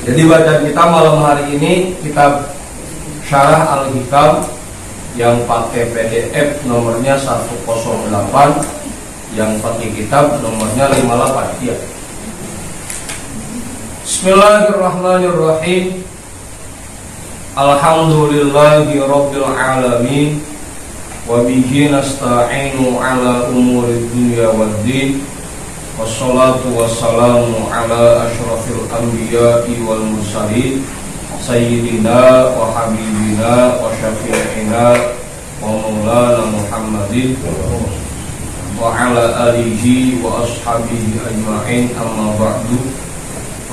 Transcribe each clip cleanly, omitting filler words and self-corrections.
Jadi bacaan kita malam hari ini kitab Syarah Al-Hikam yang pakai PDF nomornya 108, yang pakai kitab nomornya 58 ya. Bismillahirrahmanirrahim. Alhamdulillahi rabbil alamin, wa bihi nasta'inu ala umuri dunya waddin, wassalatu wassalamu ala asyrafil anbiya'i wal mursalin, sayyidina wa habibina wa syafi'ina wa maulana Muhammadin wa ala alihi wa ashabihi ajma'in, amma ba'du.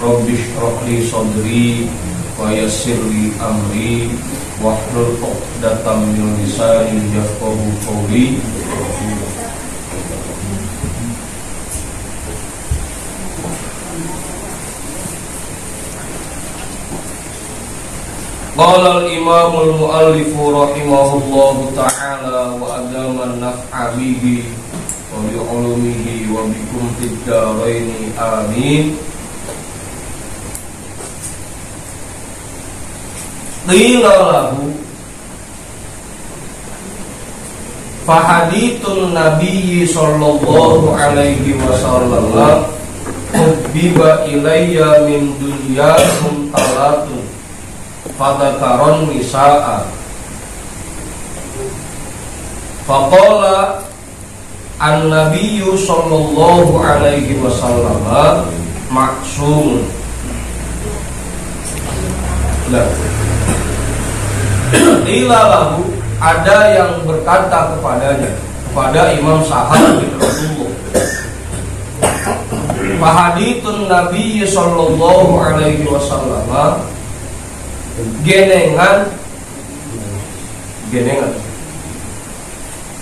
Rabbi shrah li sadri wa yassir li amri wahlul 'uqdatam min lisani yafqahu qawli. Qala al-imam al-muallif rahimahullahu ta'ala wa adama an-naf'a bihi wa bi 'ulumihi wa bikum fid dharain amin. Qila lahu fahadithun nabiyyi sallallahu alaihi wasallam hubbiba ilayya min dunyakum talatun fadakaron nisa'a faqala an-nabiyyu sallallahu alaihi wasallam maksum. Qila lahu, ada yang berkata kepadanya, kepada Imam Sahal bin Rasulullah, fahadithun Nabi sallallahu alaihi wasallam genengan.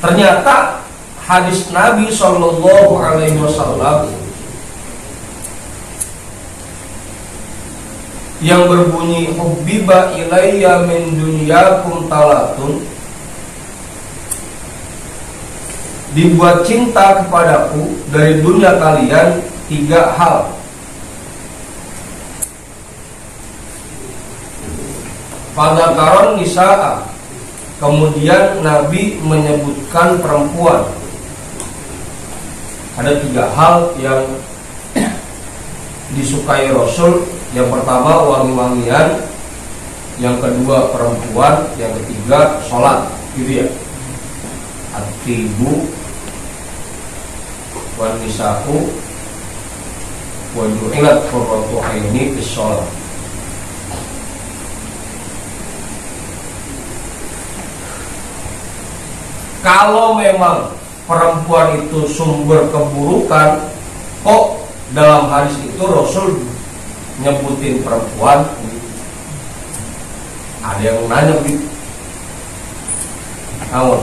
Ternyata hadis Nabi sallallahu alaihi wasallam yang berbunyi hubbiba ilayya min dunyakum talatun, dibuat cinta kepadaku dari dunia kalian 3 hal. Fadzakaron nisa'a, kemudian Nabi menyebutkan perempuan. Ada 3 hal yang disukai Rasul. Yang pertama wangi-wangian, yang kedua perempuan, yang ketiga sholat, gitu ya. At-tibu wan nisa'u wa ju'ilat qurratu aini fis shalah. Kalau memang perempuan itu sumber keburukan, kok dalam hadis itu Rasul nyebutin perempuan? Ada yang nanya begitu. Namun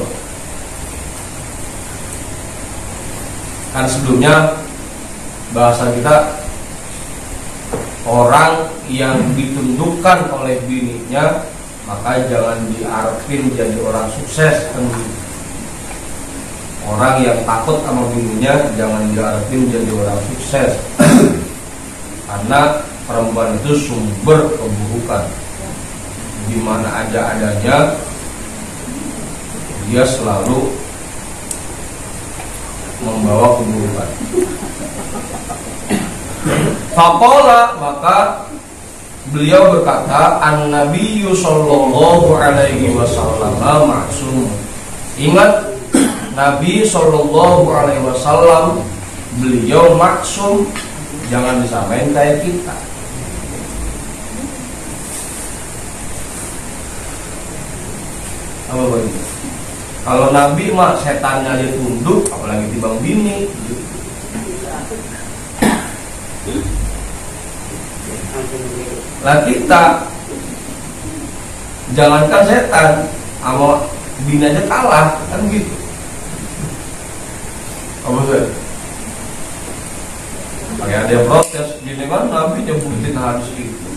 kan sebelumnya bahasa kita, orang yang ditundukkan oleh bininya maka jangan diarepin jadi orang sukses kan. Orang yang takut sama bininya jangan diarepin jadi orang sukses. Karena perempuan itu sumber keburukan. Di mana aja adanya dia selalu membawa keburukan. Faqala, maka beliau berkata, an-nabiyyu sallallahu alaihi wasallam maksum. Ingat, Nabi sallallahu alaihi wasallam beliau maksum, jangan disamain kayak kita. Apa begitu? Kalau Nabi mah setannya dia tunduk, apalagi timbang bini. Lah kita jangankan setan, sama bini aja kalah, kan gitu. Apa sih? Kayak ada yang protes, gini kan Nabi nyebutin hadis itu.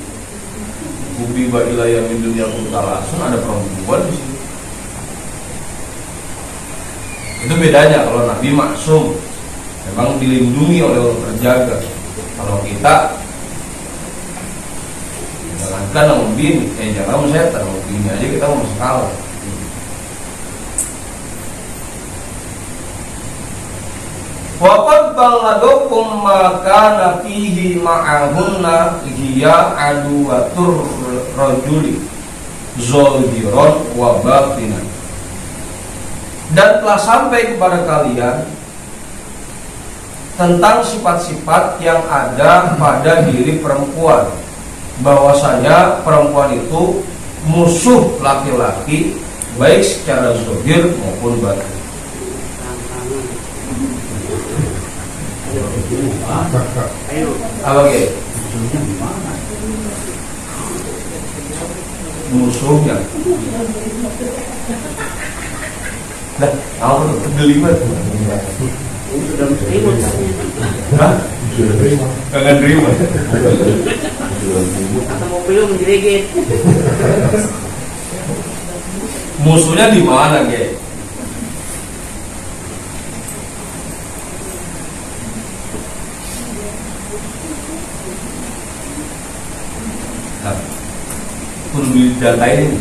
Hubbiba ilayya min dunyakum talatun, ada perempuan di sini. Itu bedanya. Kalau Nabi maksum, memang dilindungi oleh Allah, terjaga. Kalau kita jangankan sama bini, jangan sama setan, sama bini aja kita masih kalah. Waqad balagakum ma kana fihi ma'ahunna hiya aduwatur rajuli zaliron wa batinan. Dan telah sampai kepada kalian tentang sifat-sifat yang ada pada diri perempuan, bahwasanya perempuan itu musuh laki-laki baik secara zahir maupun batin. Apa ke? Musuhnya. Nah, apa tuh? Gelimat. Sudah terima. Hah? Kangen terima. Atau mau belum menjeregit. Musuhnya di mana, Ge? Nah, perlu didatain.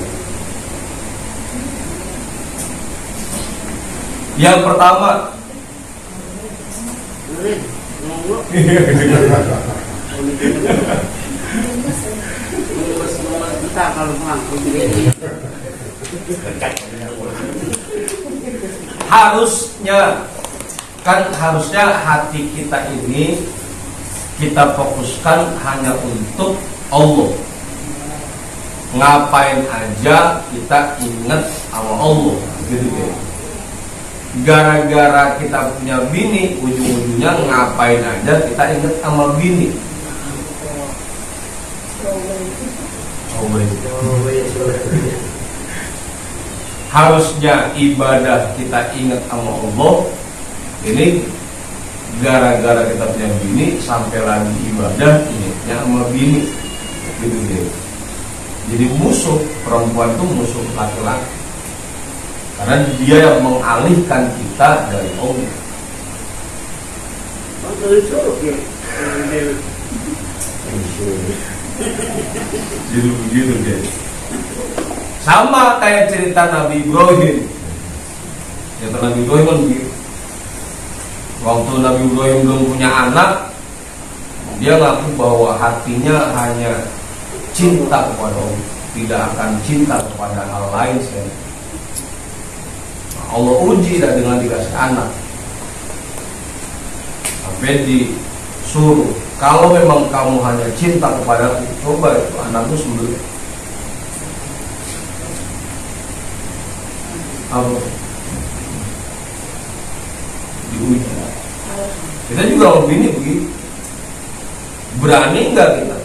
Yang pertama, kita kalau pulang harusnya hati kita ini kita fokuskan hanya untuk Allah. Ngapain aja kita ingat sama Allah, gitu ya. Gara-gara kita punya bini, ujung-ujungnya ngapain aja kita ingat sama bini. Harusnya ibadah kita ingat sama Allah. Ini gara-gara kita punya bini, sampai lagi ibadah ingatnya sama bini, gitu deh. Jadi musuh perempuan itu musuh laki-laki, karena dia yang mengalihkan kita dari Allah. Jadi begitu deh. Sama kayak cerita Nabi Ibrahim. Cerita Nabi Ibrahim kan begitu. Waktu Nabi Ibrahim belum punya anak, dia ngaku bahwa hatinya hanya cinta kepada Allah, tidak akan cinta kepada hal lain selain Allah. Uji dan dengan dikasih anak, sampai disuruh, kalau memang kamu hanya cinta kepada aku, coba itu anakmu sembelih. Apa? Diuji. Kita juga mau bini begitu. Berani nggak kita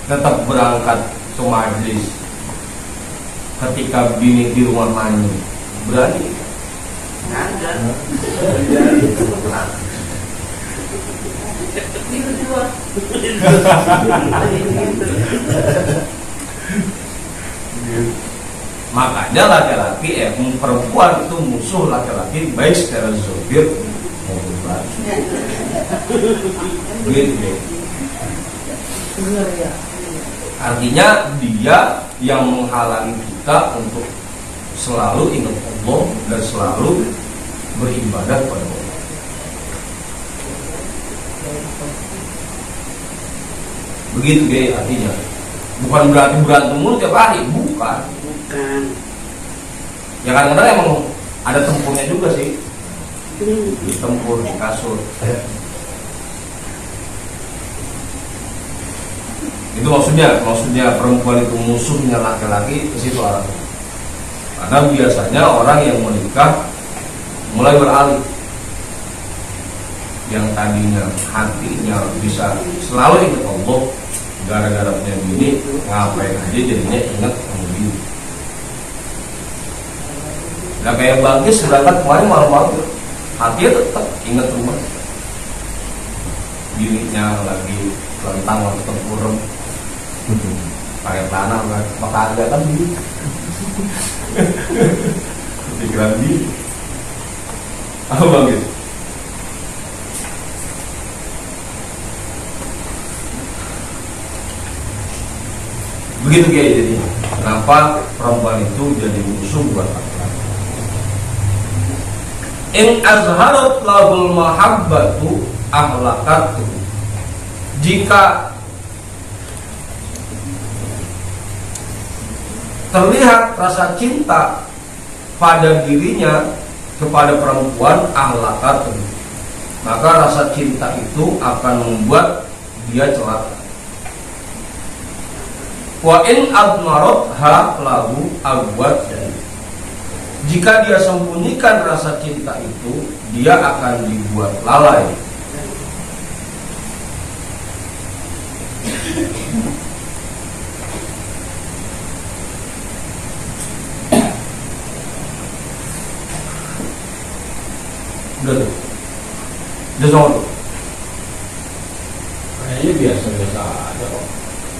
tetap berangkat ke majelis ketika bini di rumah mandi? Berani? Makanya laki-laki, perempuan itu musuh laki-laki baik secara zahir maupun batin. Gitu. Artinya dia yang menghalangi kita untuk selalu ingat Allah dan selalu beribadah kepada Allah. Begitu deh artinya. Bukan berarti berantem mulu tiap hari, bukan. Ya kadang-kadang emang ada tempurnya juga sih. Tempur di kasur. Itu maksudnya perempuan itu musuhnya laki-laki, ke situ arahnya. Karena biasanya orang yang menikah mulai beralih, yang tadinya hatinya bisa selalu ingat Allah, gara-gara punya bini ngapain aja jadinya ingat sama bini. Nah kayak Bagis berangkat kemarin malam-malam, hatinya tetap ingat rumah, bininya lagi kelentang waktu tempurem, pakai tanah maka agak kan gitu. Pikiran bini apa Bagis? Begitu kayak jadi. Kenapa perempuan itu jadi musuh buat laki-laki? In azharat lahul mahabbatu ahlakatu. Jika terlihat rasa cinta pada dirinya kepada perempuan ahlakatu, maka rasa cinta itu akan membuat dia celaka. Wa in admaratha lahu agwat. Jika dia sembunyikan rasa cinta itu, dia akan dibuat lalai. Udah tuh. Udah sama tuh. Kayaknya biasa-biasa aja kok.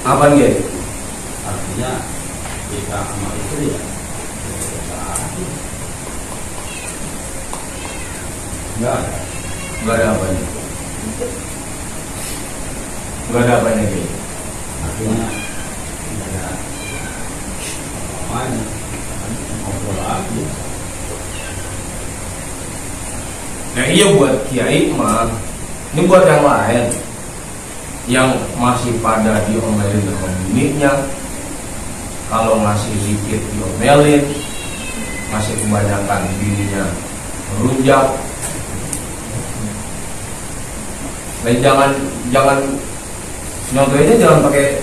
Apa dia? Artinya kita sama istri ya biasa aja. Enggak ada. Enggak ada apanya. Enggak ada apanya gitu. Artinya enggak ada apa-apanya. Ngobrol aja. Nah iya buat kiai mah, ini buat yang lain yang masih pada diomelin sama bininya, kalau ngasih sedikit diomelin, masih kebanyakan bininya merunjak. Nah jangan nyontohinnya jangan pakai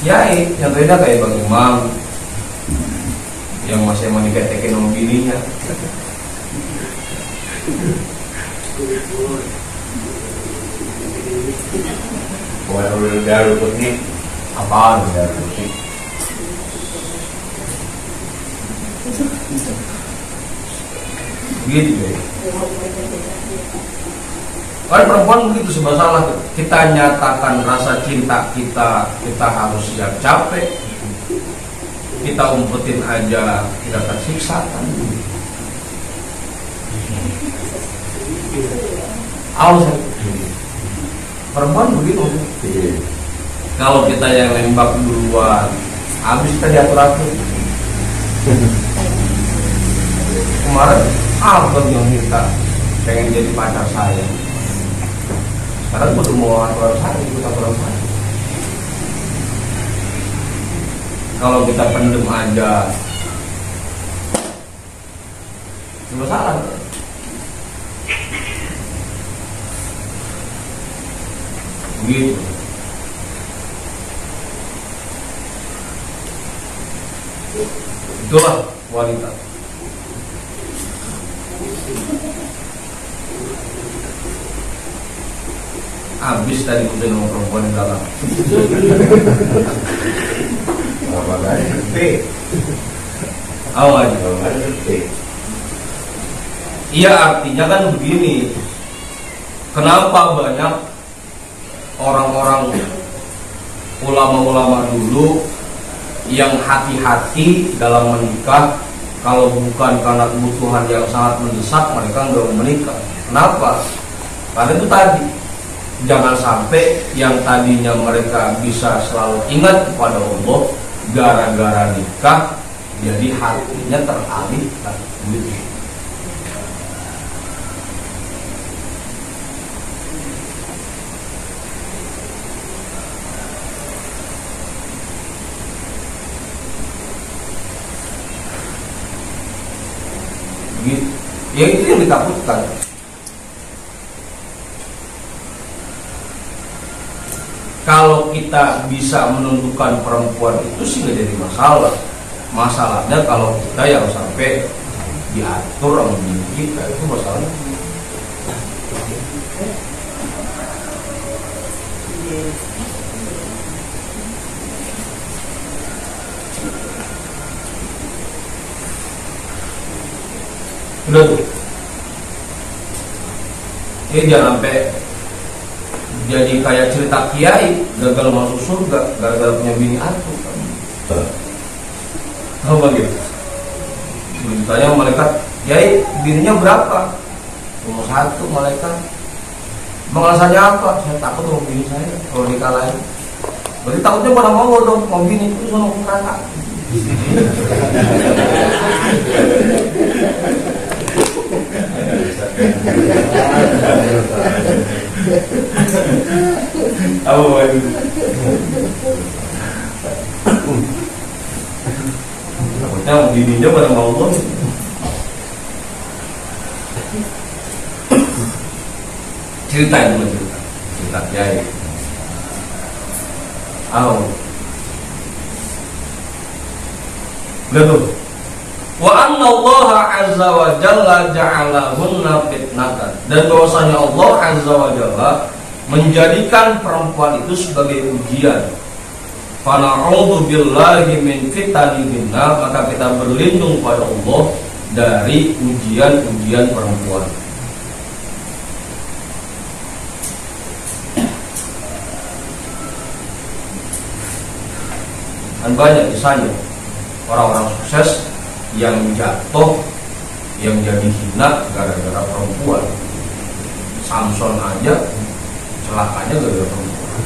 kiai, nyontohinnya kayak Bang Imam yang masih mau diketekin sama bininya. Udah luput nih. Apaan udah putih? Gitu deh. Kan perempuan begitu serba salah. Kita nyatakan rasa cinta kita harus siap capek. Kita umpetin aja kita tersiksa kan. Awas perempuan begitu. Kalau kita yang nembak duluan, habis kita diatur-atur. Kemarin Albert yang minta pengen jadi pacar saya. Sekarang udah mau aturan saya, ikut aturan saya. Kalau kita pendem aja, cuma salah. Begitu. Itulah wanita. Habis tadi udah sama perempuan di belakang. Apa lagi? Awal iya artinya kan begini. Kenapa banyak orang-orang ulama-ulama dulu yang hati-hati dalam menikah, kalau bukan karena kebutuhan yang sangat mendesak mereka nggak mau menikah. Kenapa? Karena itu tadi, jangan sampai yang tadinya mereka bisa selalu ingat kepada Allah, gara-gara nikah jadi hatinya teralihkan. Gitu. Ya itu yang ditakutkan. Kalau kita bisa menentukan perempuan itu sih nggak jadi masalah. Masalahnya kalau kita yang sampai diatur sama diri kita, itu masalahnya. Udah tuh. Ini jangan sampai jadi kayak cerita kiai gagal masuk surga gara-gara punya bini atuh. Tahu begitu? Ditanya malaikat, kiai bininya berapa? Cuma satu malaikat. Emang alasannya apa? Saya takut sama bini saya kalau dikalahin. Berarti takutnya pada mau dong, mau gini itu sono neraka. Apa itu? Takutnya bininya pada mau dong. Ceritain dulu cerita kiai. Betul. Wa anna Allah azza wa jalla ja'alahunna fitnatan, dan bahwasanya Allah azza wa jalla menjadikan perempuan itu sebagai ujian. Fa na'udzu billahi min fitanihinna, maka kita berlindung pada Allah dari ujian-ujian perempuan. Dan banyak kisahnya orang-orang sukses yang jatuh, yang jadi hina gara-gara perempuan. Samson aja celakanya gara-gara perempuan.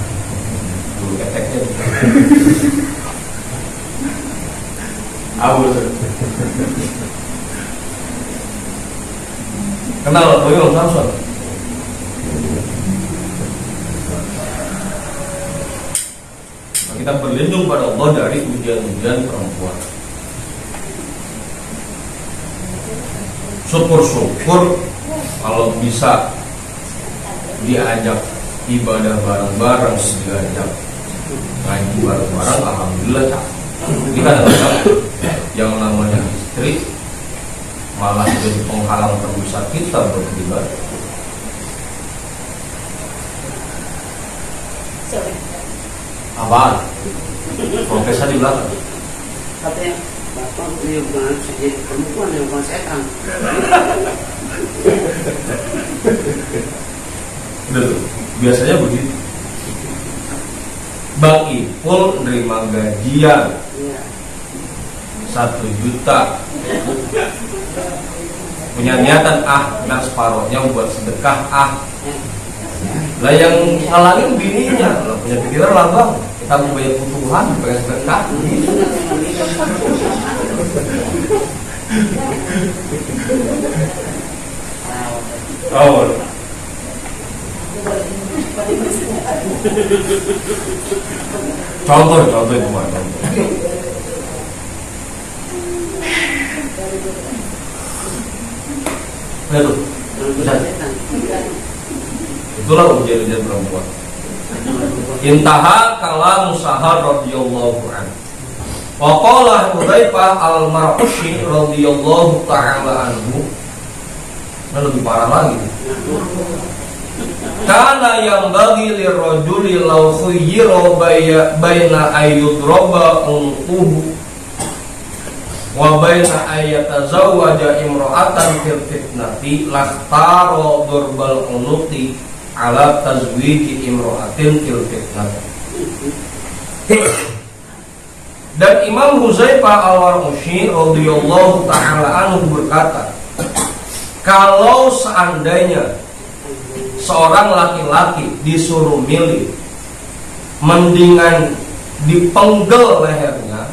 Bulu keteknya Abu kenal Boyong Samson? Kita berlindung pada Allah dari ujian-ujian perempuan. Syukur-syukur kalau bisa diajak ibadah bareng-bareng, diajak ngaji bareng-bareng, alhamdulillah cak. Ini kadang-kadang yang namanya istri malah jadi penghalang terbesar kita beribadah. Apaan? Profesor di belakang. Katanya bapak beliau bukan jadi perempuan, dia bukan setan. Udah tuh, biasanya begitu. Bang Ipul nerima gajian 1 juta, punya niatan nah separohnya buat sedekah lah yang ngalangin bininya, lah punya pikiran lah bang, kita mau bayar kebutuhan, bayar sedekah. Oh. Contoh itu mah contoh. Aduh, bisa. Itulah ujian-ujian perempuan. Intaha kalam Sahal radhiyallahu anhu. Wa qala Hudzaifah al-Marqushi radhiyallahu ta'ala anhu. Nah, lebih parah lagi. Kana yang bagi lirrajuli law khuyyira baina ayyudraba unquhu wa baina ayyatazawwaja imra'atan fil fitnati lakhtara durbal unuqi ala tazwiji imra'atin fil fitnati. Dan Imam Hudzaifah al-Marqushi radhiyallahu ta'ala anhu berkata, kalau seandainya seorang laki-laki disuruh milih, mendingan dipenggal lehernya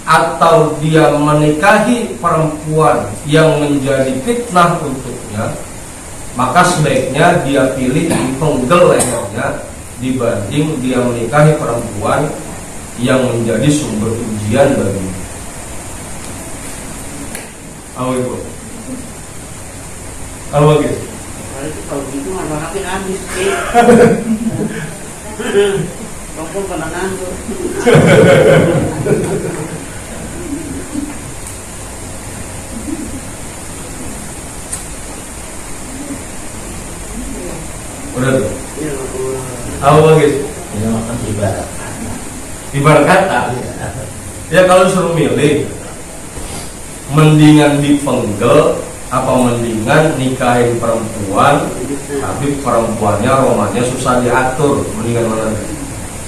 atau dia menikahi perempuan yang menjadi fitnah untuknya, maka sebaiknya dia pilih dipenggal lehernya dibanding dia menikahi perempuan yang menjadi sumber ujian baginya. Apa itu? Apa gitu? Kalau gitu nggak laki habis sih. Kompor pada nganggur. Udah tuh. Apa gitu? Ini makan ibarat. Ibarat kata. Ya kalau disuruh milih, mendingan dipenggal apa mendingan nikahin perempuan tapi perempuannya romannya susah diatur, mendingan mana?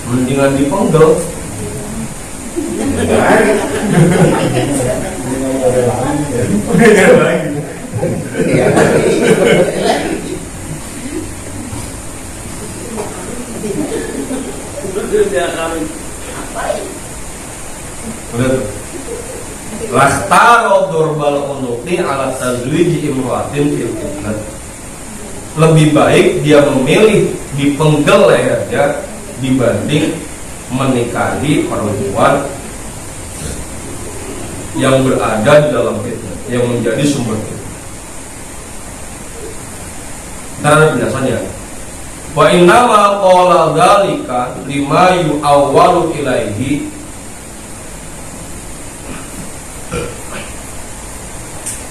Mendingan dipenggal. dia kawin ngapain? Udah tuh. Lakhtaro dorbal unuqi ala tazwiji imroatin fil fitnah. Lebih baik dia memilih dipenggal lehernya dibanding menikahi perempuan yang berada di dalam fitnah, yang menjadi sumber fitnah. Ntar ada penjelasannya. Wa innama qala dzalika lima yu'awwalu ilaihi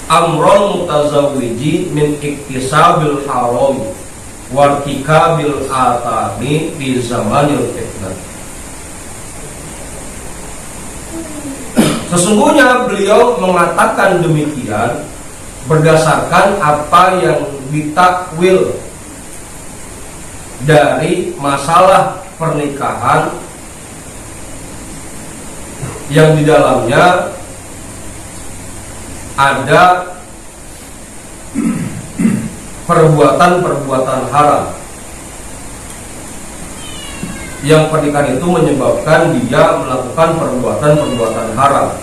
amron mutazawwiji min iktisabil haram wa irtikabil atani fi zamanil fitnah. Sesungguhnya beliau mengatakan demikian berdasarkan apa yang ditakwil dari masalah pernikahan yang di dalamnya ada perbuatan-perbuatan haram, yang pernikahan itu menyebabkan dia melakukan perbuatan-perbuatan haram,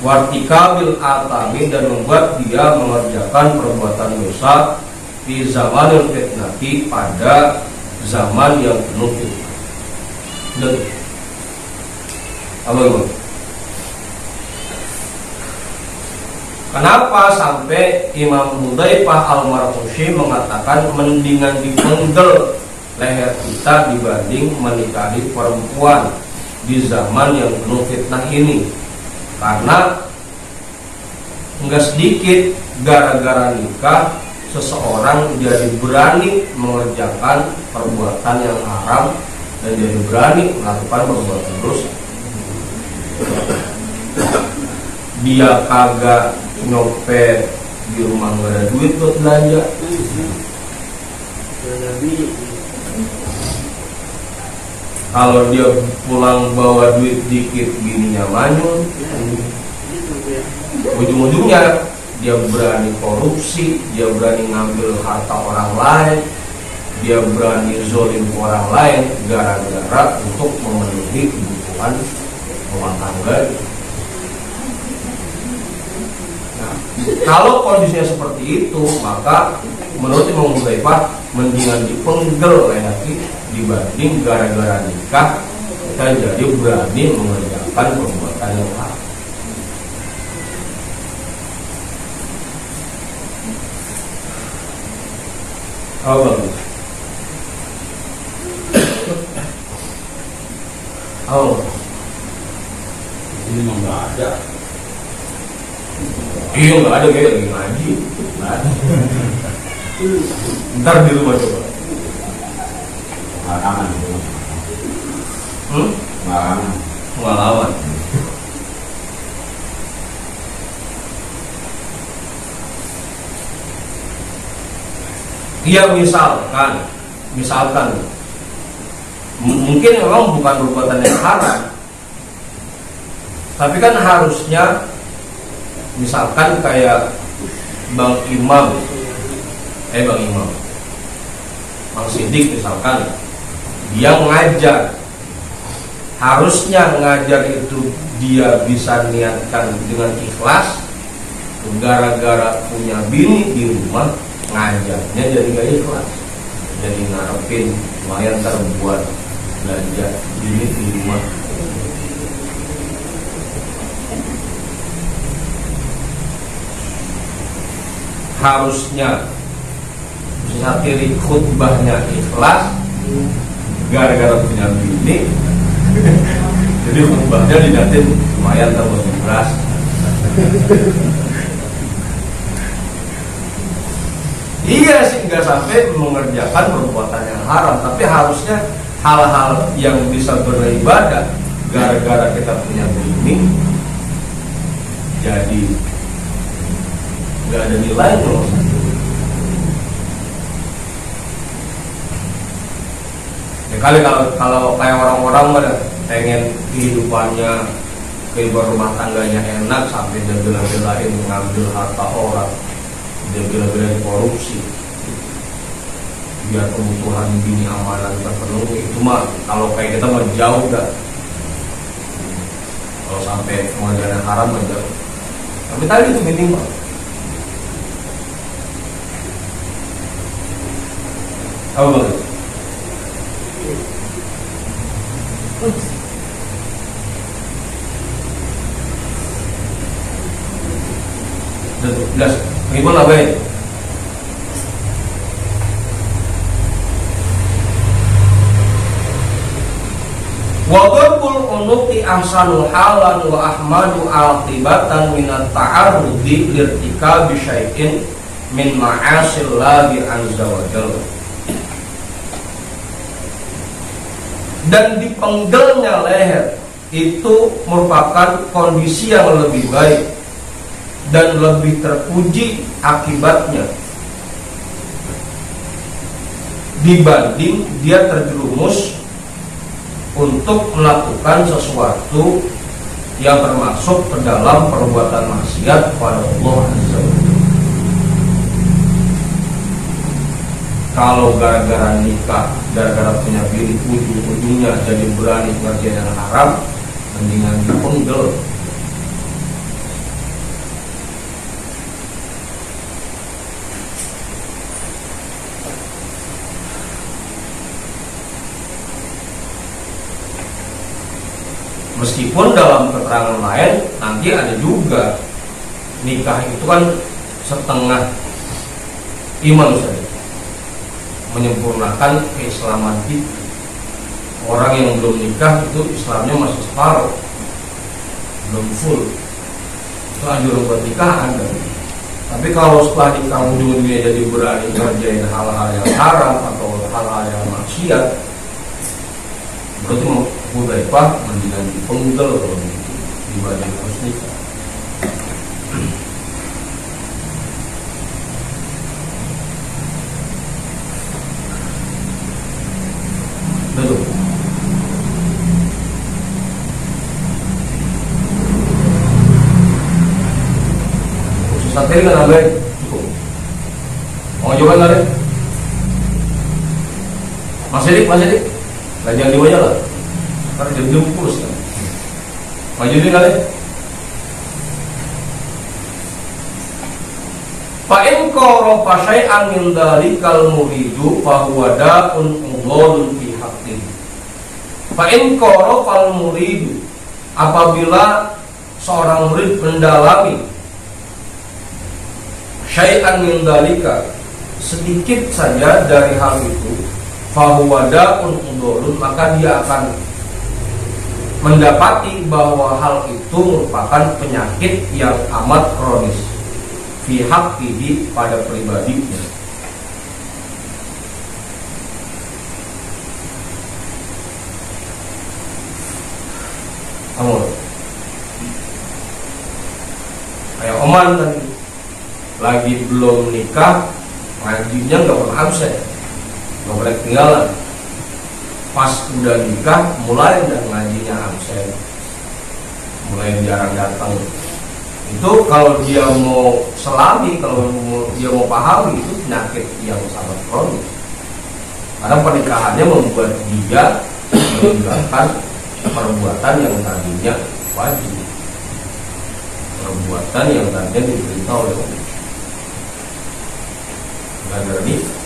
wartikabil atami, dan membuat dia mengerjakan perbuatan dosa di zamanul fitnati, pada zaman yang penuh fitnah. Apa? Kenapa sampai Imam Hudzaifah al-Marqushi mengatakan mendingan dipenggal leher kita dibanding menikahi perempuan di zaman yang penuh fitnah ini? Karena enggak sedikit gara-gara nikah seseorang jadi berani mengerjakan perbuatan yang haram dan jadi berani melakukan perbuatan dosa. Dia kagak nyopet di rumah nggak ada duit buat belanja. Kalau dia pulang bawa duit dikit, bininya manyun. Ujung-ujungnya dia berani korupsi, dia berani ngambil harta orang lain, dia berani zolim orang lain gara-gara untuk memenuhi kebutuhan rumah tangga. Kalau kondisinya seperti itu, maka menurut Imam Hudzaifah mendingan dipenggal leher dibanding gara-gara nikah kita jadi berani mengerjakan perbuatan yang haram. Oh bagus. Oh, Ini memang nggak ada. iya nggak ada, kayak lagi ngaji. Nggak ada. Ntar di rumah coba. Pengalaman itu. Pengalaman. Pengalaman. Iya, misalkan mungkin memang bukan perbuatan yang haram, tapi kan harusnya misalkan kayak Bang Imam, Bang Sidik misalkan, dia ngajar, harusnya ngajar itu dia bisa niatkan dengan ikhlas. Gara-gara punya bini di rumah, ngajarnya jadi gak ikhlas, jadi ngarepin lumayan terbuat belanja bini di rumah. Harusnya satiri khutbahnya ikhlas, gara-gara punya bini jadi khutbahnya dilihatin lumayan terbuat ikhlas. Iya sih, nggak sampai mengerjakan perbuatan yang haram, tapi harusnya hal-hal yang bisa beribadah gara-gara kita punya bini jadi nggak ada nilai loh. Ya kali kalau kayak orang-orang pengen kehidupan rumah tangganya enak sampai dia bela-belain ngambil harta orang, dia bela-belain korupsi, biar kebutuhan bini amanan terpenuhi. Itu mah kalau kayak kita mah jauh dah. Kalau sampai pengajaran haram mah jauh. Tapi tadi itu minimal. Apa bang? Jelas, gimana baik? Wa darbul unuqi ahsanu halan wa ahmadu aqibatan min at-ta'arrudi lirtikabi syai'in min ma'asillahi azza wa jalla. Dan dipenggelnya leher itu merupakan kondisi yang lebih baik dan lebih terpuji akibatnya dibanding dia terjerumus untuk melakukan sesuatu yang termasuk ke dalam perbuatan maksiat pada Allah Azza wa Jalla. Kalau gara-gara nikah, gara-gara punya bini, ujung-ujungnya jadi berani ngerjain yang haram, mendingan dipenggal. Meskipun dalam keterangan lain nanti ada juga nikah itu kan setengah iman saja, menyempurnakan keislaman kita. Orang yang belum nikah itu Islamnya masih separuh, belum full. Itu anjuran buat nikah ada. Tapi kalau setelah nikah ujung-ujungnya jadi berani ngerjain hal-hal yang haram atau hal-hal yang maksiat, berarti Hudzaifah mendingan dipenggal kalau begitu dibanding harus nikah. Betul. Khusus materi kan ada cukup. Mau jawaban nggak deh? Masih dik, jangan diwajah lah. Karena jam pulus kan. Maju dik kali. Fa'in qara fa syai'an min dalikal muridu fa huwa da'un udhulun fi haqqi. Fa'in qara fal muridu, apabila seorang murid mendalami syai'an min dalika, sedikit saja dari hal itu, fa huwa da'un udhulun, maka dia akan mendapati bahwa hal itu merupakan penyakit yang amat kronis fi haqqihi, pada pribadinya. Kamu kayak Oman tadi lagi belum nikah, ngajinya nggak pernah absen, nggak boleh ketinggalan. Pas udah nikah mulai dan ngajinya absen, mulai jarang datang. Itu kalau dia mau selami, kalau dia mau pahami, itu penyakit yang sangat kronis. Karena pernikahannya membuat dia meninggalkan perbuatan yang tadinya wajib, perbuatan yang tadinya diperintah oleh Allah. Gara-gara nikah.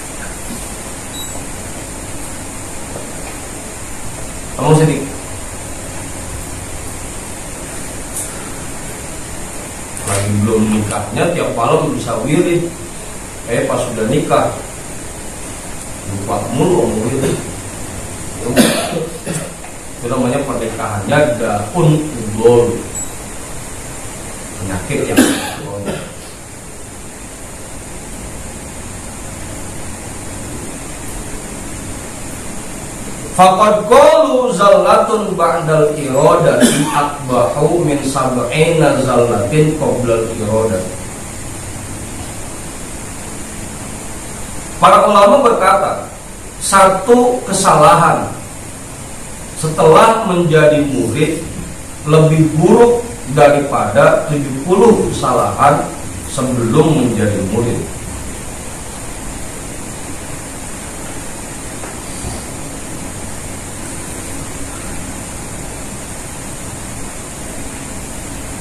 Kamu sedih. Lagi belum nikahnya tiap malam bisa wirid. Pas sudah nikah lupa mulu om wirid. Itu namanya pernikahannya daun udhul, penyakit yang kronis. Faqad qalu zallatun ba'dal iradati akbahu min sab'ina zallatin qoblal iradah. Para ulama berkata, satu kesalahan setelah menjadi murid lebih buruk daripada 70 kesalahan sebelum menjadi murid.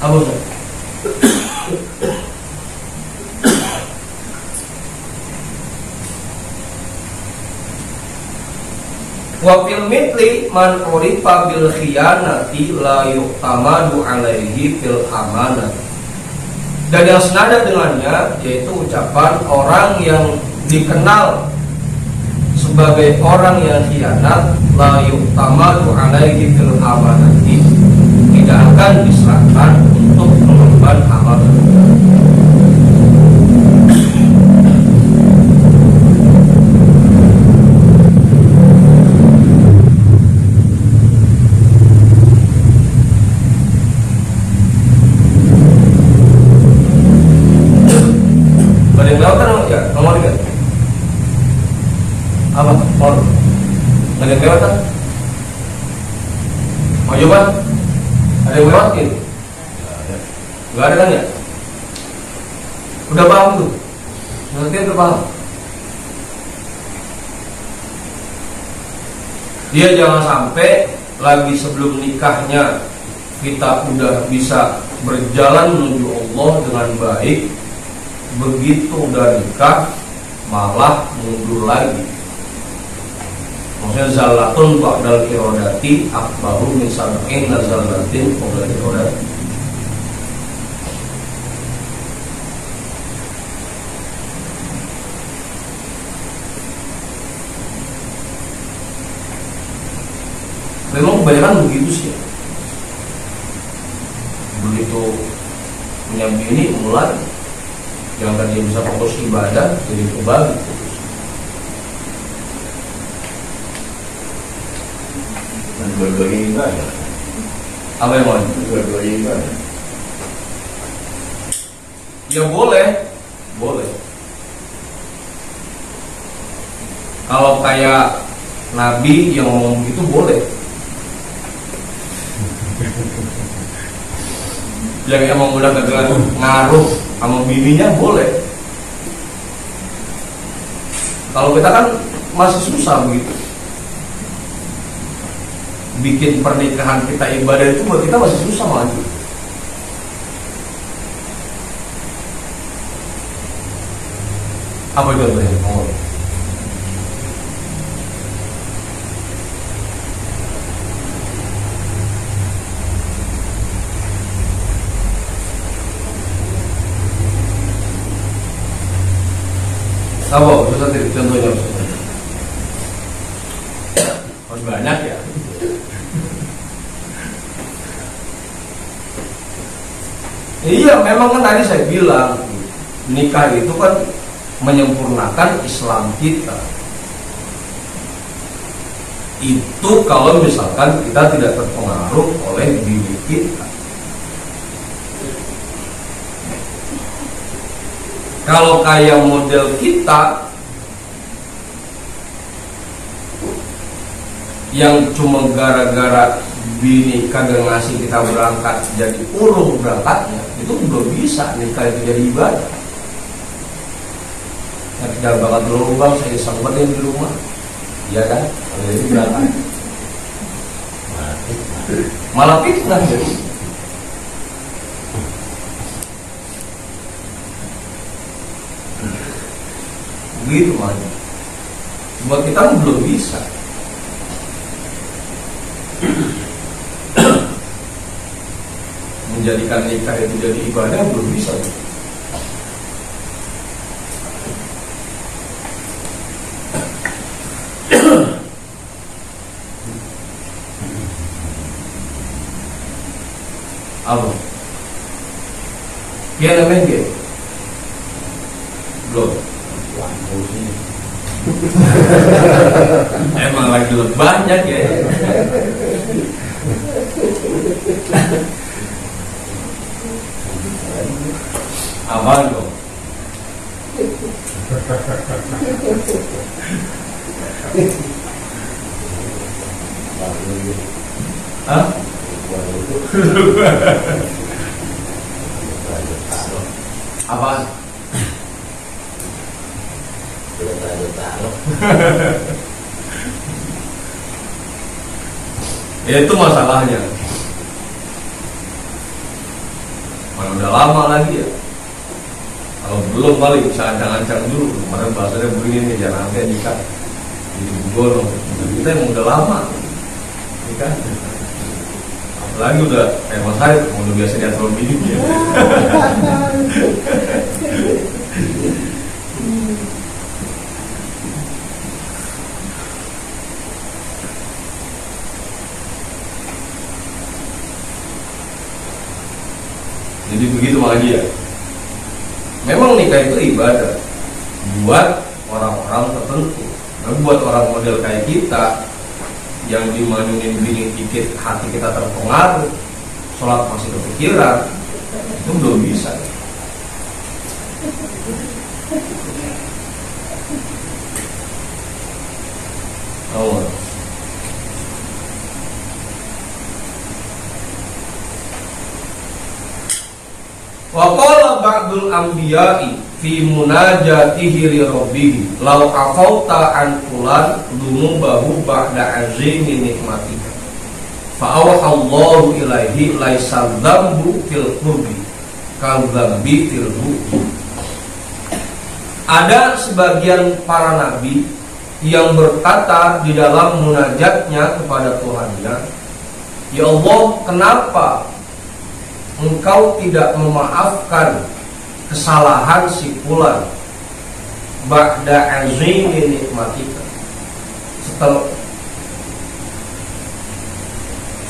Apa Ustaz? Wa fil mitli man urifa bil khiyanati la yu'tamadu alaihi fil amanati. Dan yang senada dengannya yaitu ucapan orang yang dikenal sebagai orang yang khianat, la yu'tamadu alaihi fil amanati, tidak akan diserahkan untuk mengemban amanah. Apa? Mau? Ada yang lewat kan? Mau coba? Ada yang lewat gitu? Gak ada kan ya? Udah paham tuh? Nanti udah paham. Dia jangan sampai lagi sebelum nikahnya kita udah bisa berjalan menuju Allah dengan baik, begitu udah nikah malah mundur lagi. Maksudnya zalatun ba'dal irodati akbaru min sab'in nazalatin ba'dal irodati. Memang kebanyakan begitu sih. Begitu punya bini mulai yang tadi bisa fokus ibadah jadi kebalik. Dua-duanya ibadah. Apa yang mau? Dua-duanya ibadah. Ya boleh, boleh. Kalau kayak Nabi yang ngomong gitu boleh. Yang emang udah kagak ngaruh sama bininya boleh. Kalau kita kan masih susah begitu. Bikin pernikahan kita ibadah itu buat kita masih susah maju. Apa contohnya? Oh. Apa? Bisa contohnya? Harus banyak ya. Iya, memang kan tadi saya bilang nikah itu kan menyempurnakan Islam kita. Itu kalau misalkan kita tidak terpengaruh oleh diri kita. Kalau kayak model kita yang cuma gara-gara bini kagak ngasih kita berangkat jadi urung berangkatnya, itu belum bisa nikah itu jadi ibadah. Ya, jangan banget dulu bang, saya sempetin di rumah, iya kan? Kalau itu berangkat malah fitnah jadi. Begitu makanya. Buat kita belum bisa. Menjadikan nikah itu jadi ibadah belum bisa. Apa? Dia namanya dia belum. Emang lagi banyak ya. Aman dong. Hah? Apaan? Ya itu masalahnya. Mana udah lama lagi ya. Kalau belum paling bisa ancang-ancang dulu. Kemarin bahasanya begini nih, jangan sampai nikah di golong. Kita yang udah lama nikah. Apalagi udah kayak Mas Haid, udah biasa diatur bini ya. Jadi begitu lagi ya. Memang nikah itu ibadah buat orang-orang tertentu. Nah, buat orang model kayak kita yang dimanyunin bini dikit hati kita terpengaruh, sholat masih kepikiran, itu belum bisa. Oh. Wa qala ba'dul anbiya'i fi munajatihi li rabbih law aqauta an fulan dunubahu ba'da azimi nikmatika fa awha Allahu ilaihi laisa dzambu fil qurbi kal dzambi fil bu'di. Ada sebagian para nabi yang berkata di dalam munajatnya kepada Tuhannya, ya Allah, kenapa Engkau tidak memaafkan kesalahan si fulan ba'da azimi nikmatika,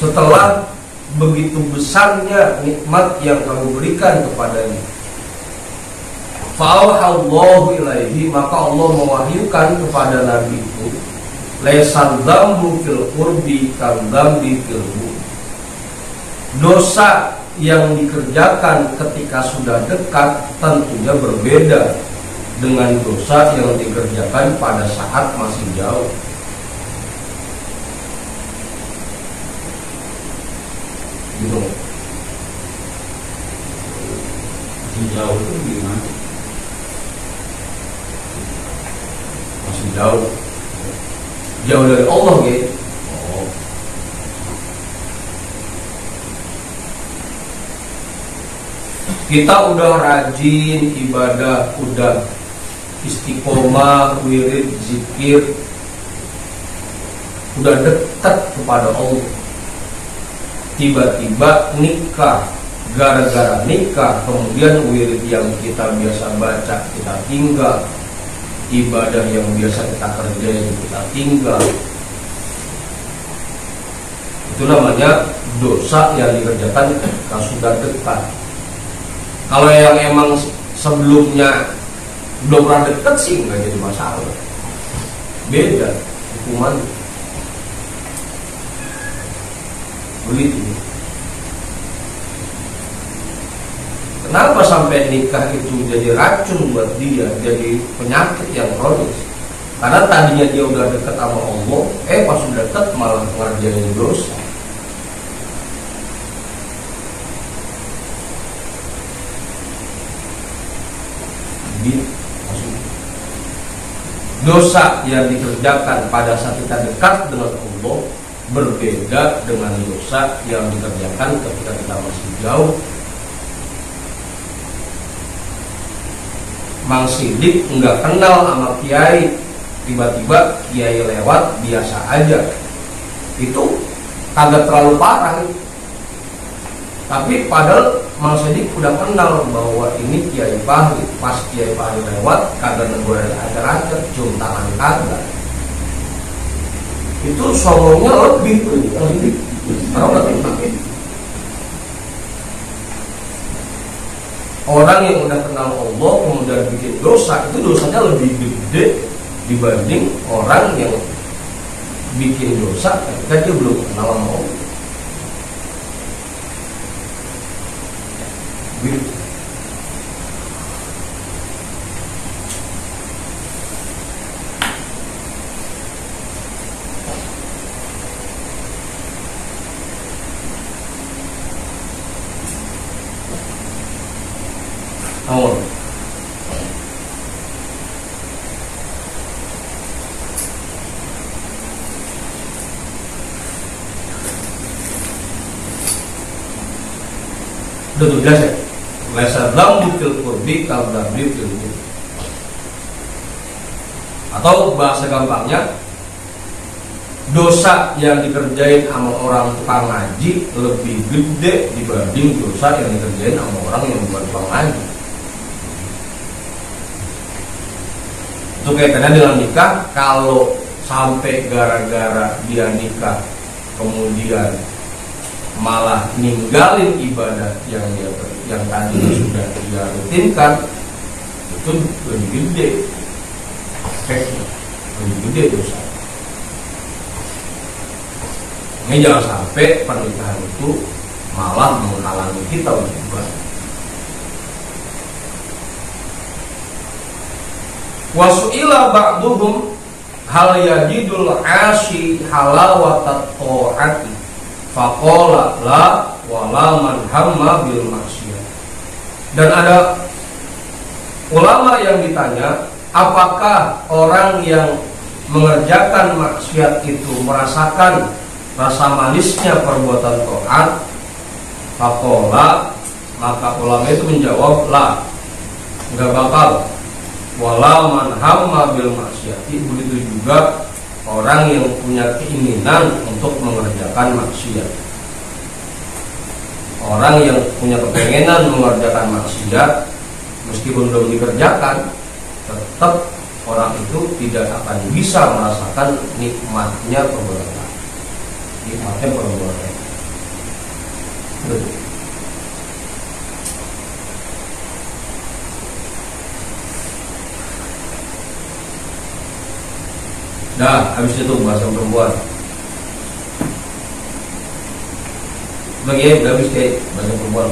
setelah begitu besarnya nikmat yang kamu berikan kepadanya. Fa'auhallahu ilaihi, maka Allah mewahyukan kepada Nabi itu, laisal dzambu fil qurbi kal dzambi fil bu'd. Dosa yang dikerjakan ketika sudah dekat tentunya berbeda dengan dosa yang dikerjakan pada saat masih jauh. Gitu. Masih jauh itu gimana? Masih jauh. Jauh dari Allah gitu. Kita udah rajin ibadah, udah istiqomah, wirid, zikir, udah dekat kepada Allah. Tiba-tiba nikah, gara-gara nikah, kemudian wirid yang kita biasa baca kita tinggal, ibadah yang biasa kita kerjain kita tinggal. Itu namanya dosa yang dikerjakan ketika sudah dekat. Kalau yang emang sebelumnya belum pernah deket sih nggak jadi masalah. Beda hukuman. Begitu. Kenapa sampai nikah itu jadi racun buat dia, jadi penyakit yang kronis? Karena tadinya dia udah dekat sama Allah, pas sudah dekat malah ngerjain dosa. Dosa yang dikerjakan pada saat kita dekat dengan Allah berbeda dengan dosa yang dikerjakan ketika kita masih jauh. Mang Sidik nggak kenal sama kiai, tiba-tiba kiai lewat biasa aja, itu kagak terlalu parah. Tapi padahal Mang Sidik udah kenal bahwa ini Kiai Fahri. Pas Kiai Fahri lewat, kagak negur aja, cium tangan kagak. Itu songongnya lebih. Tahu nggak? Orang yang udah kenal Allah kemudian bikin dosa, itu dosanya lebih gede dibanding orang yang bikin dosa ketika dia belum kenal sama Allah. Awal. Udah 12 ya? Laisa dzambu fil qurbi kal dzambi fil qurbi. Atau bahasa gampangnya, dosa yang dikerjain sama orang tukang ngaji lebih gede dibanding dosa yang dikerjain sama orang yang bukan tukang ngaji. Itu kaitannya dengan nikah. Kalau sampai gara-gara dia nikah kemudian malah ninggalin ibadah yang tadinya sudah dia rutinkan, itu lebih gede efeknya, lebih gede dosa. Ini jangan sampai pernikahan itu malah menghalangi kita untuk ibadah. Wasu'ila ba'duhum hal yajidul ashi halawatat ta'ati faqala la wala man hamma bil maksiyah. Dan ada ulama yang ditanya, apakah orang yang mengerjakan maksiat itu merasakan rasa manisnya perbuatan taat? Faqala, maka ulama itu menjawab, la, enggak bakal. Wala man hamma bil maksiati, begitu juga orang yang punya keinginan untuk mengerjakan maksiat. Orang yang punya kepengenan mengerjakan maksiat meskipun belum dikerjakan, tetap orang itu tidak akan bisa merasakan nikmatnya perbuatan. Nikmatnya perbuatan. Betul. Nah, habis itu bahasa perempuan. Lagi ya, udah habis deh bahasa perempuan.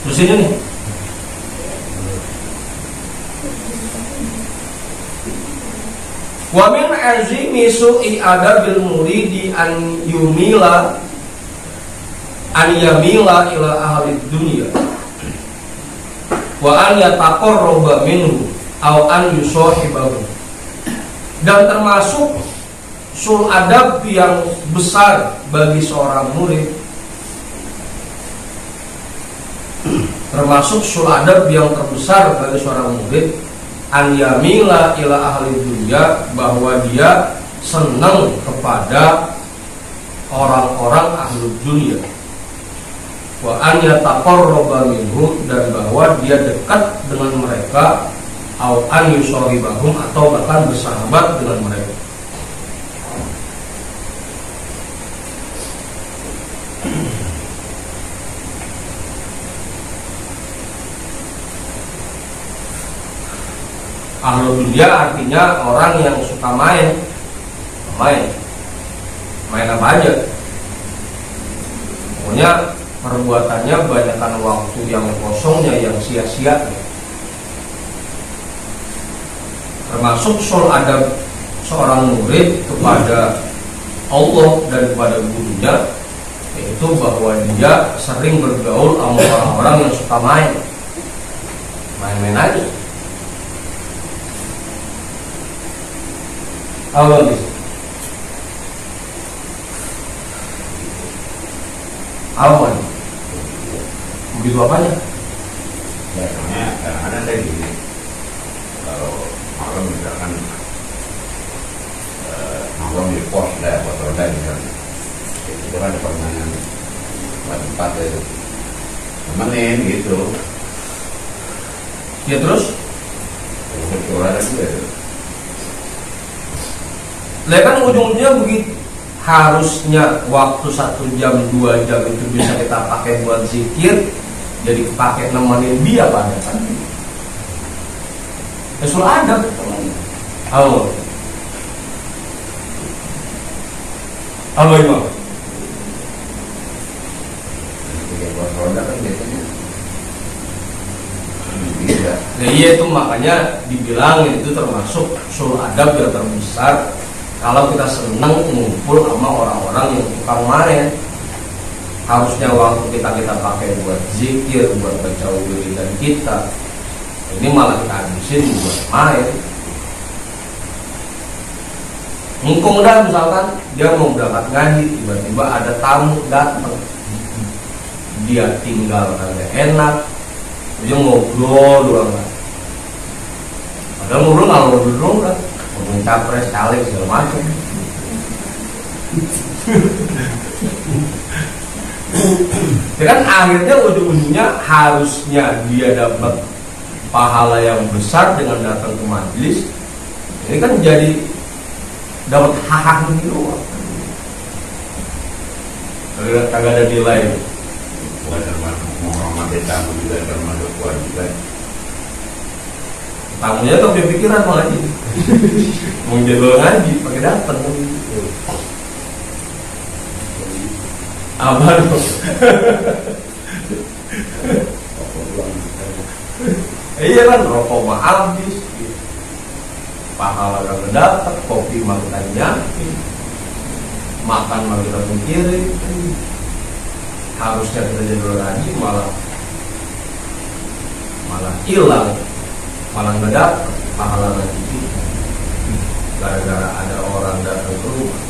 Terus ini nih. Wa min azimi su'i adabil muridi an yamila ila ahli dunya wa an yataqarraba minhu aw an yusahibahu. Dan termasuk sul adab yang besar bagi seorang murid, termasuk sul adab yang terbesar bagi seorang murid, an yamila ila ahli dunya, bahwa dia senang kepada orang-orang ahli dunia, wa an yataqarraba minhum, dan bahwa dia dekat dengan mereka, au an yusharibahum, atau bahkan bersahabat dengan mereka. Ahlu dunia artinya orang yang suka main apa aja. Pokoknya perbuatannya banyakkan waktu yang kosongnya, yang sia-sia. Termasuk sul adab seorang murid kepada Allah dan kepada gurunya, yaitu bahwa dia sering bergaul sama orang-orang yang suka main-main aja. Apa nih? Apa nih? Begitu apanya? Ya, kadang-kadang saya gini, kalau malam misalkan nongkrong di pos roda misalnya, itu kan ada permainan tempat itu, temenin gitu. Ya terus? Bersuara juga itu. Lah kan ujung-ujungnya begitu. Harusnya waktu 1 jam 2 jam itu bisa kita pakai buat zikir, jadi pakai nemenin dia pada kan. Sul adab. Halo. Halo Imam. Tiga buat roda kan biasanya. Bisa. Nah iya, itu makanya dibilangin itu termasuk sul adab yang terbesar. Kalau kita senang ngumpul sama orang-orang yang tukang main, harusnya waktu kita pakai buat zikir, buat baca wiridan kita, ini malah kita habisin buat main. Ngkung dah, misalkan dia mau berangkat ngaji, tiba-tiba ada tamu datang, dia tinggal kagak enak, dia ngobrol doang kan. Padahal ngobrol ngalor doang kan, ngomongin capres, caleg segala macam. Ya kan akhirnya ujung-ujungnya harusnya dia dapat pahala yang besar dengan datang ke majelis. Ini kan jadi dapat hak gitu. Kagak ada nilai. Bukan termasuk menghormati tamu juga, termasuk kewajiban. Tamunya tuh punya pikiran mau ngaji. Mau jadi ngaji pakai datang. Apa tuh? Iya kan, rokok mah habis, pahala kagak dapat, kopi mah kita nyakin, makan mah kita mikirin. Harusnya kita jadi orang haji malah hilang, malah nggak dapat pahala haji kita. Gara-gara ada orang datang ke rumah.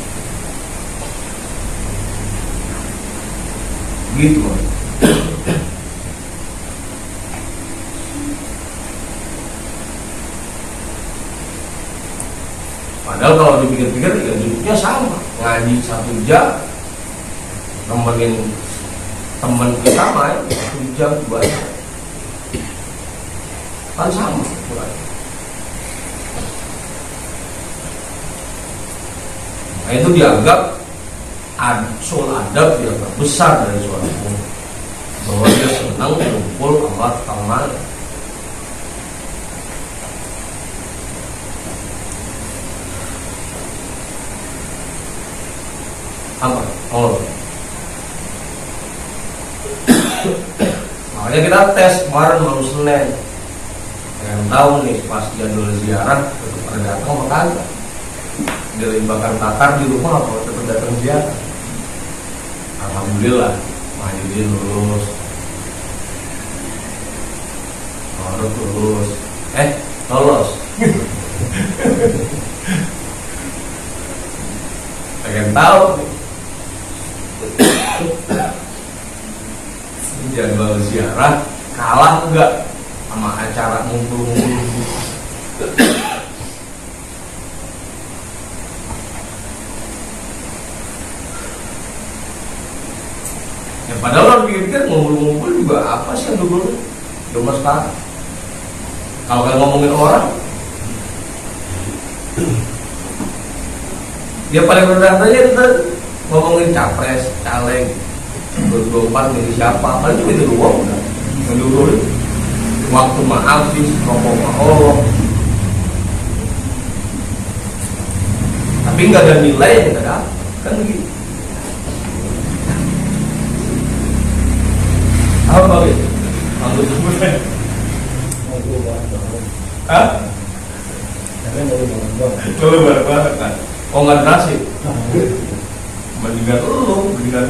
Gitu. Padahal kalau dipikir-pikir ya duduknya sama, ngaji 1 jam, nemenin teman kita main 1 jam 2 jam, kan sama. Nah itu dianggap soal adab yang terbesar dari seorang umum, bahwa dia senang kumpul sama teman. Apa? Oh. Makanya kita tes kemarin malam Senin. Yang tahu nih pas jadwal ziarah tetap pada datang apa kagak? Dari bakar takar di rumah apa tetap datang ziarah? Alhamdulillah, Mahyudin lulus, Maruf lulus, lolos. Pengen tahu jadwal ziarah kalah enggak sama acara ngumpul-ngumpul. Ya padahal orang pikir-pikir ngumpul-ngumpul juga apa sih yang dulu cuma sekarang. Kalau kan ngomongin orang, dia paling rendah aja kita ngomongin capres, caleg, 2024 milih siapa, paling cuma itu doang udah. Yang dulu waktu mah habis, rokok mah Allah. Tapi nggak ada nilai yang kita dapat, kan begitu. Apa gitu? Anggap sebutan. Hah? Kalau bareng-bareng kan? Oh nggak nasib. Mendingan lu. Dan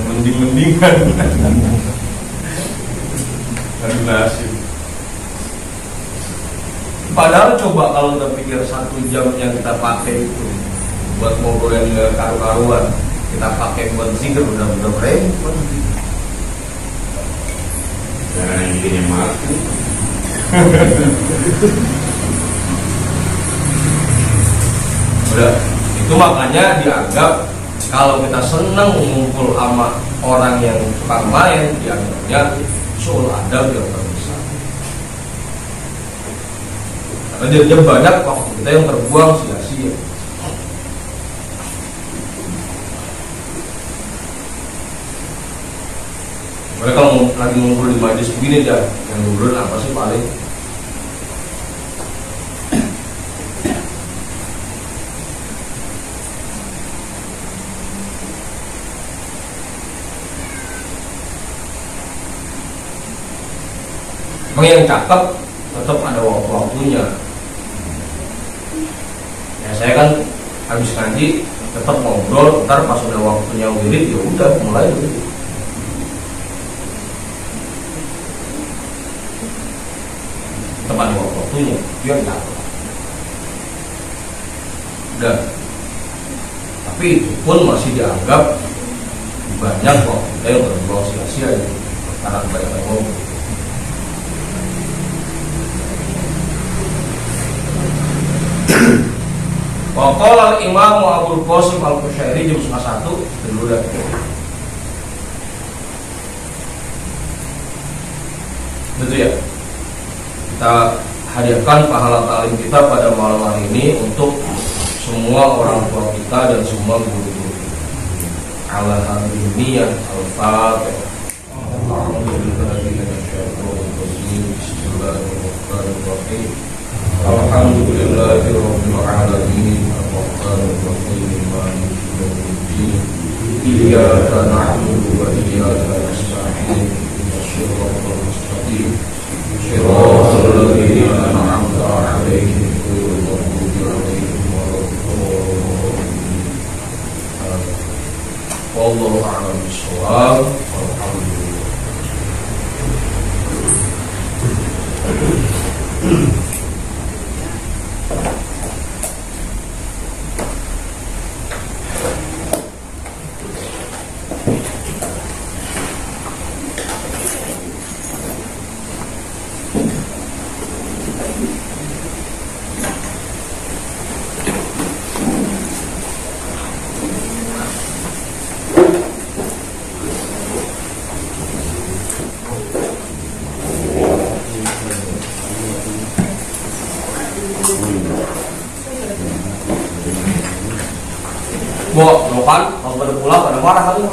mendingan. Nggak nasib. Padahal coba kalau kita pikir 1 jam yang kita pakai itu buat ngobrol yang nggak karu-karuan, kita pakai buat zikir udah repot. Jangan yang bikinnya mati. Udah, itu makanya dianggap kalau kita senang ngumpul sama orang yang suka main, dianggapnya soal adab yang terbesar. Karena dia banyak waktu kita yang terbuang sia-sia. Mereka kalau lagi ngumpul di majlis begini aja, yang ngobrol apa sih paling? Emang yang cakep tetap ada waktu-waktunya. Ya saya kan habis ngaji tetap ngobrol, ntar pas udah waktunya wirid ya udah mulai wirid. Teman waktunya dia cakep. Udah. Tapi itu pun masih dianggap banyak kok kita yang berbuang sia-sia gitu karena kebanyakan ngomong. Waqala al-Imam Abul Qasim Al-Qushairi juz 1 dulu dah. Betul ya. Kita hadiahkan pahala ta'lim kita pada malam hari ini untuk semua orang tua kita dan semua guru-guru kita. Ala hadiniyah al-Fatihah. Bismillahirrahmanirrahim. Alhamdulillahirabbil alamin arrahmanir rahim maliki yaumiddin iyyaka na'budu wa iyyaka nasta'in ihdinas siratal mustaqim shiratal ladzina an'amta 'alaihim ghairil maghdubi 'alaihim waladdallin. Wallahu a'lam bishawab. Alhamdulillah. Mau kan, kalau pada pulang pada marah kali.